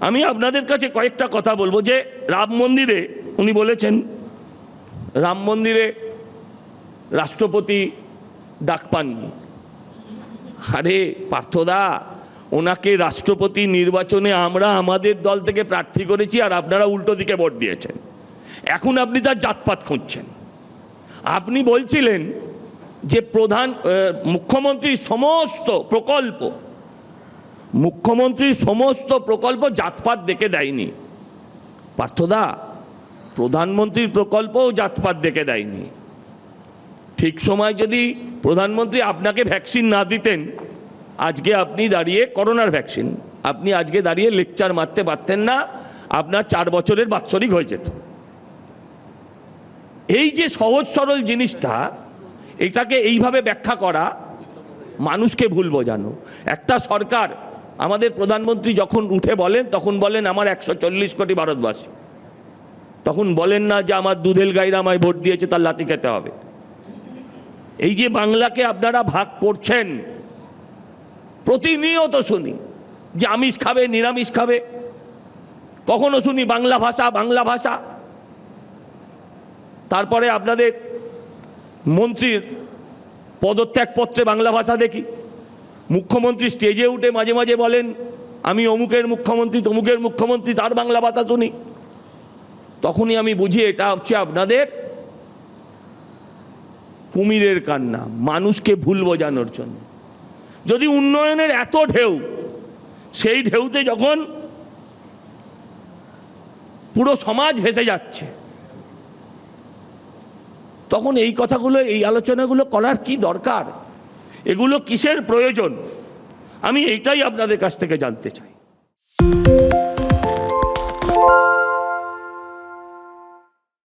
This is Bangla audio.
আমি আপনাদের কাছে কয়েকটা কথা বলবো যে রাম মন্দিরে উনি বলেছেন রাম মন্দিরে রাষ্ট্রপতি ডাক পাননি। আরে পার্থদা, ওনাকে রাষ্ট্রপতি নির্বাচনে আমরা আমাদের দল থেকে প্রার্থী করেছি আর আপনারা উল্টো দিকে ভোট দিয়েছেন। এখন আপনি তার জাতপাত খুঁজছেন। আপনি বলছিলেন যে মুখ্যমন্ত্রীর সমস্ত প্রকল্প জাতপাত দেখে দেয়নি। পার্থদা, প্রধানমন্ত্রীর প্রকল্পও জাতপাত দেখে দেয়নি। ঠিক সময় যদি প্রধানমন্ত্রী আপনাকে ভ্যাকসিন না দিতেন, আজকে আপনি দাঁড়িয়ে করোনার ভ্যাকসিন, আপনি আজকে দাঁড়িয়ে লেকচার মারতে পারতেন না, আপনার 4 বছরের বাৎসরিক হয়ে যেত। এই যে সহজ সরল জিনিসটা, এটাকে এইভাবে ব্যাখ্যা করা মানুষকে ভুল বোঝানো। একটা সরকার, আমাদের প্রধানমন্ত্রী যখন উঠে বলেন তখন বলেন আমার 140 কোটি ভারতবাসী, তখন বলেন না যে আমার দুধেল গাইরা আমায় ভোট দিয়েছে তার লাথি খেতে হবে। এই যে বাংলাকে আপনারা ভাগ করছেন, প্রতিনিয়ত শুনি যে আমিষ খাবে নিরামিষ খাবে, কখনো শুনি বাংলা ভাষা, তারপরে আপনাদের মন্ত্রীর পদত্যাগপত্রে বাংলা ভাষা দেখি। মুখ্যমন্ত্রী স্টেজে উঠে মাঝে মাঝে বলেন আমি অমুকের মুখ্যমন্ত্রী তমুকের মুখ্যমন্ত্রী, তার বাংলা ভাষা শুনি। তখনই আমি বুঝি এটা হচ্ছে আপনাদের কুমিরের কান্না, মানুষকে ভুল বোঝানোর জন্য। যদি উন্নয়নের এত ঢেউ, সেই ঢেউতে যখন পুরো সমাজ ভেসে যাচ্ছে, তখন এই কথাগুলো, এই আলোচনাগুলো করার কি দরকার? এগুলো কিসের প্রয়োজন? আমি এইটাই আপনাদের কাছ থেকে জানতে চাই।